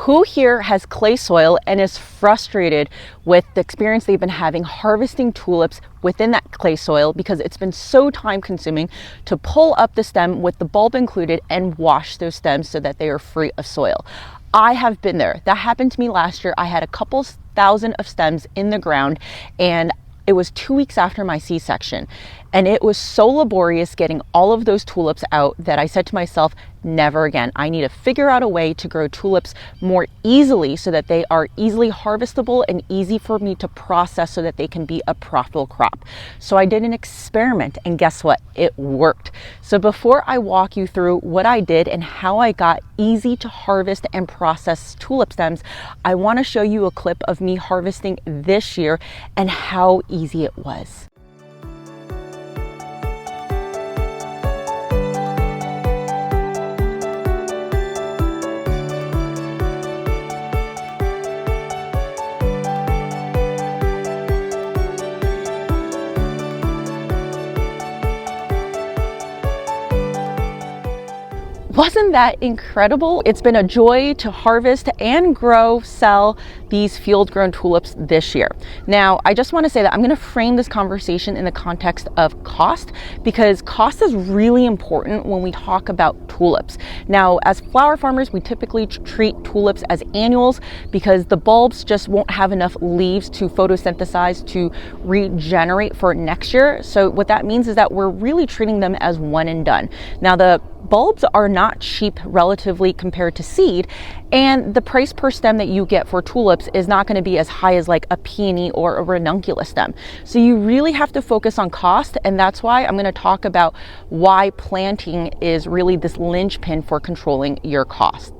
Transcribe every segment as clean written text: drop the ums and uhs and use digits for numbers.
Who here has clay soil and is frustrated with the experience they've been having harvesting tulips within that clay soil because it's been so time consuming to pull up the stem with the bulb included and wash those stems so that they are free of soil? I have been there. That happened to me last year. I had a couple thousand of stems in the ground, and it was 2 weeks after my C-section, and it was so laborious getting all of those tulips out that I said to myself, never again. I need to figure out a way to grow tulips more easily so that they are easily harvestable and easy for me to process so that they can be a profitable crop. So I did an experiment, and guess what? It worked. So before I walk you through what I did and how I got easy to harvest and process tulip stems, I want to show you a clip of me harvesting this year and how easy it was. Wasn't that incredible? It's been a joy to harvest and grow, sell these field-grown tulips this year. Now, I just want to say that I'm going to frame this conversation in the context of cost, because cost is really important when we talk about tulips. Now, as flower farmers, we typically treat tulips as annuals because the bulbs just won't have enough leaves to photosynthesize to regenerate for next year. So what that means is that we're really treating them as one and done. Now, the bulbs are not cheap relatively compared to seed, and the price per stem that you get for tulips is not going to be as high as like a peony or a ranunculus stem. So you really have to focus on cost, and that's why I'm going to talk about why planting is really this linchpin for controlling your costs.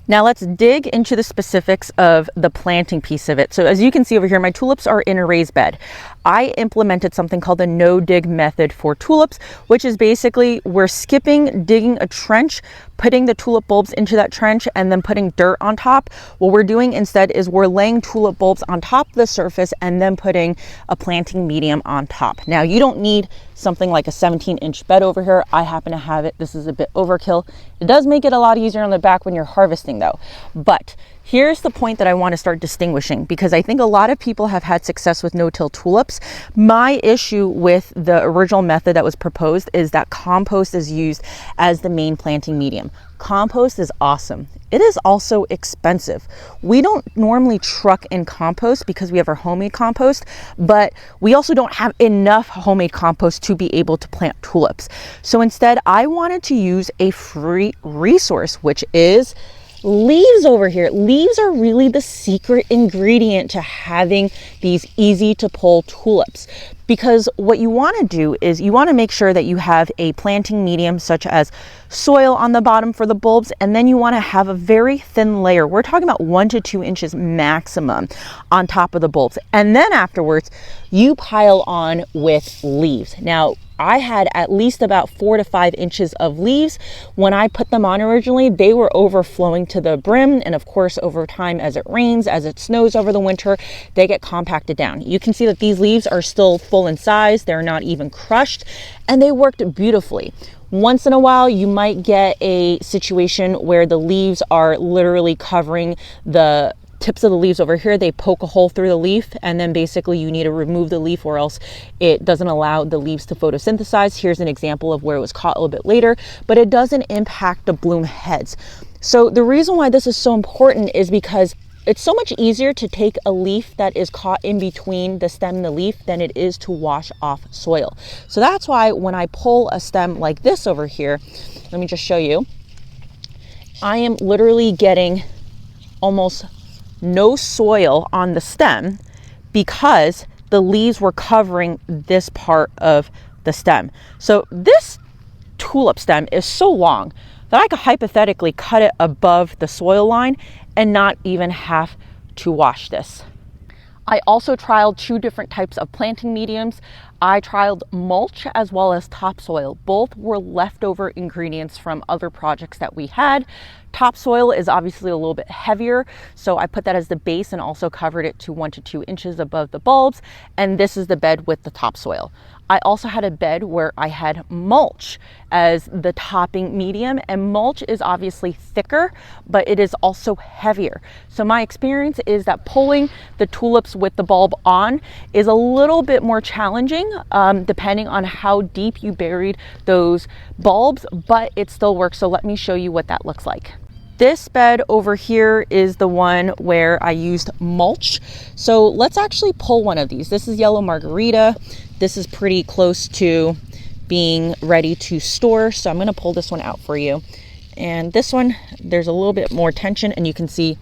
Now let's dig into the specifics of the planting piece of it. So as you can see over here, my tulips are in a raised bed. I implemented something called the no-dig method for tulips, which is basically we're skipping digging a trench, putting the tulip bulbs into that trench, and then putting dirt on top. What we're doing instead is we're laying tulip bulbs on top of the surface and then putting a planting medium on top. Now you don't need something like a 17-inch bed over here. I happen to have it. This is a bit overkill. It does make it a lot easier on the back when you're harvesting though. But here's the point that I want to start distinguishing, because I think a lot of people have had success with no-till tulips. My issue with the original method that was proposed is that compost is used as the main planting medium. Compost is awesome. It is also expensive. We don't normally truck in compost because we have our homemade compost, but we also don't have enough homemade compost to be able to plant tulips. So instead, I wanted to use a free resource, which is leaves over here. Leaves are really the secret ingredient to having these easy to pull tulips, because what you want to do is you want to make sure that you have a planting medium such as soil on the bottom for the bulbs, and then you want to have a very thin layer. We're talking about 1 to 2 inches maximum on top of the bulbs, and then afterwards you pile on with leaves. Now I had at least about 4 to 5 inches of leaves. When I put them on originally, they were overflowing to the brim. And of course, over time, as it rains, as it snows over the winter, they get compacted down. You can see that these leaves are still full in size. They're not even crushed, and they worked beautifully. Once in a while, you might get a situation where the leaves are literally covering the tips of the leaves over here. They poke a hole through the leaf, and then basically you need to remove the leaf or else it doesn't allow the leaves to photosynthesize. Here's an example of where it was caught a little bit later, but it doesn't impact the bloom heads. So the reason why this is so important is because it's so much easier to take a leaf that is caught in between the stem and the leaf than it is to wash off soil. So that's why when I pull a stem like this over here, let me just show you, I am literally getting almost no soil on the stem because the leaves were covering this part of the stem. So this tulip stem is so long that I could hypothetically cut it above the soil line and not even have to wash this. I also trialed 2 different types of planting mediums. I trialed mulch as well as topsoil. Both were leftover ingredients from other projects that we had. Topsoil is obviously a little bit heavier, so I put that as the base and also covered it to 1 to 2 inches above the bulbs. And this is the bed with the topsoil. I also had a bed where I had mulch as the topping medium, and mulch is obviously thicker, but it is also heavier. So my experience is that pulling the tulips with the bulb on is a little bit more challenging, depending on how deep you buried those bulbs, but it still works. So let me show you what that looks like. This bed over here is the one where I used mulch. So let's actually pull one of these. This is yellow margarita. This is pretty close to being ready to store. So I'm gonna pull this one out for you. And this one, there's a little bit more tension and you can see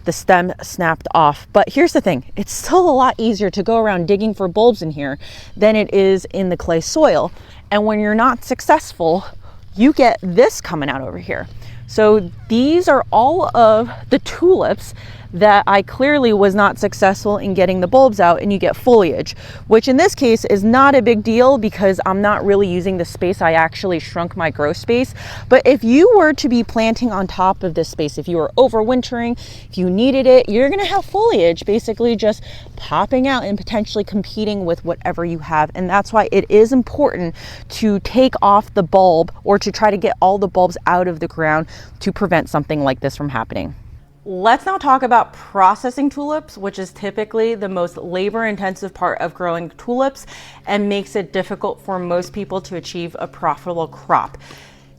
the stem snapped off. But here's the thing, it's still a lot easier to go around digging for bulbs in here than it is in the clay soil. And when you're not successful, you get this coming out over here. So these are all of the tulips that I clearly was not successful in getting the bulbs out, and you get foliage, which in this case is not a big deal because I'm not really using the space. I actually shrunk my grow space. But if you were to be planting on top of this space, if you were overwintering, if you needed it, you're gonna have foliage basically just popping out and potentially competing with whatever you have. And that's why it is important to take off the bulb or to try to get all the bulbs out of the ground to prevent something like this from happening. Let's now talk about processing tulips, which is typically the most labor-intensive part of growing tulips and makes it difficult for most people to achieve a profitable crop.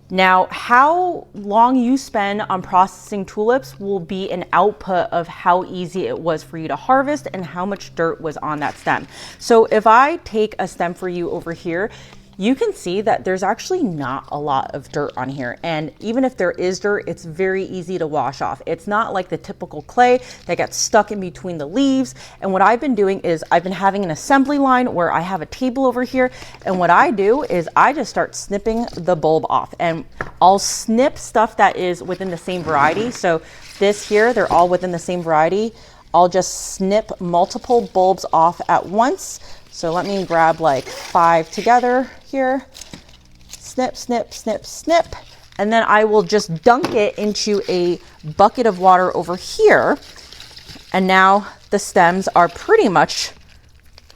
Now, how long you spend on processing tulips will be an output of how easy it was for you to harvest and how much dirt was on that stem. So if I take a stem for you over here, you can see that there's actually not a lot of dirt on here. And even if there is dirt, it's very easy to wash off. It's not like the typical clay that gets stuck in between the leaves. And what I've been doing is I've been having an assembly line where I have a table over here. And what I do is I just start snipping the bulb off, and I'll snip stuff that is within the same variety. So this here, they're all within the same variety. I'll just snip multiple bulbs off at once. So let me grab like 5 together here. Snip, snip, snip, snip. And then I will just dunk it into a bucket of water over here. And now the stems are pretty much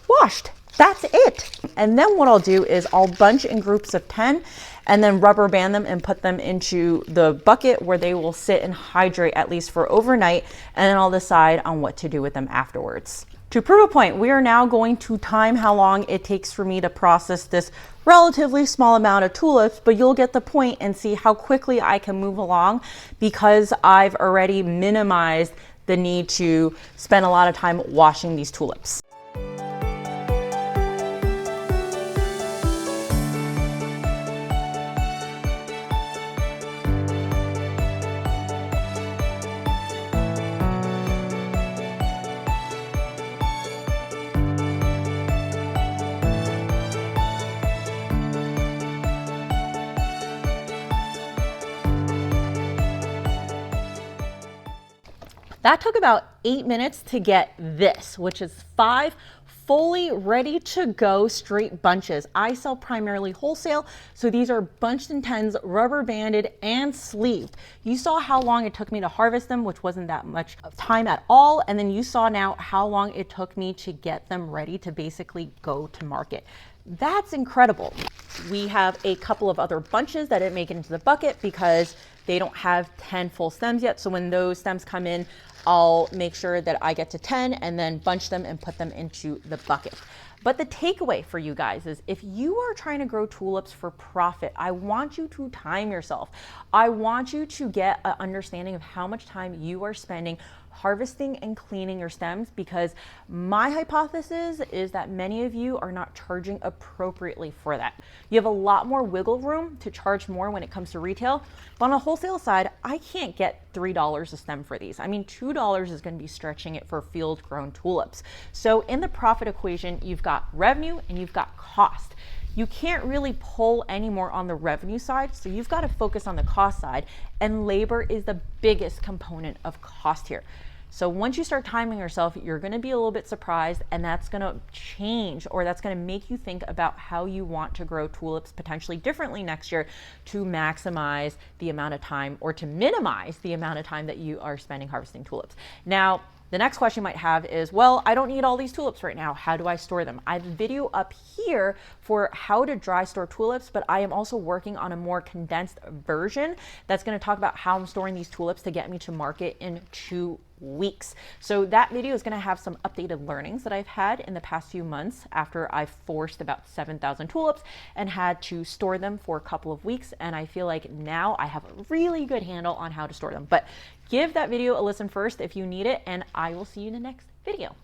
washed. That's it. And then what I'll do is I'll bunch in groups of 10 and then rubber band them and put them into the bucket where they will sit and hydrate at least for overnight. And then I'll decide on what to do with them afterwards. To prove a point, we are now going to time how long it takes for me to process this relatively small amount of tulips, but you'll get the point and see how quickly I can move along because I've already minimized the need to spend a lot of time washing these tulips. That took about 8 minutes to get this, which is 5 fully ready to go straight bunches. I sell primarily wholesale, so these are bunched in 10s, rubber banded and sleeved. You saw how long it took me to harvest them, which wasn't that much time at all. And then you saw now how long it took me to get them ready to basically go to market. That's incredible. We have a couple of other bunches that didn't make it into the bucket because they don't have 10 full stems yet. So when those stems come in, I'll make sure that I get to 10 and then bunch them and put them into the bucket. But the takeaway for you guys is if you are trying to grow tulips for profit, I want you to time yourself. I want you to get an understanding of how much time you are spending harvesting and cleaning your stems, because my hypothesis is that many of you are not charging appropriately for that. You have a lot more wiggle room to charge more when it comes to retail, but on a wholesale side, I can't get $3 a stem for these. I mean, $2 is going to be stretching it for field grown tulips. So in the profit equation, you've got revenue and you've got cost. You can't really pull any more on the revenue side, so you've got to focus on the cost side, and labor is the biggest component of cost here. So once you start timing yourself, you're going to be a little bit surprised, and that's going to change, or that's going to make you think about how you want to grow tulips potentially differently next year to maximize the amount of time, or to minimize the amount of time that you are spending harvesting tulips. Now, the next question you might have is, well, I don't need all these tulips right now. How do I store them? I have a video up here for how to dry store tulips, but I am also working on a more condensed version that's going to talk about how I'm storing these tulips to get me to market in 2 weeks. So that video is going to have some updated learnings that I've had in the past few months after I've forced about 7,000 tulips and had to store them for a couple of weeks. And I feel like now I have a really good handle on how to store them. But give that video a listen first if you need it, and I will see you in the next video.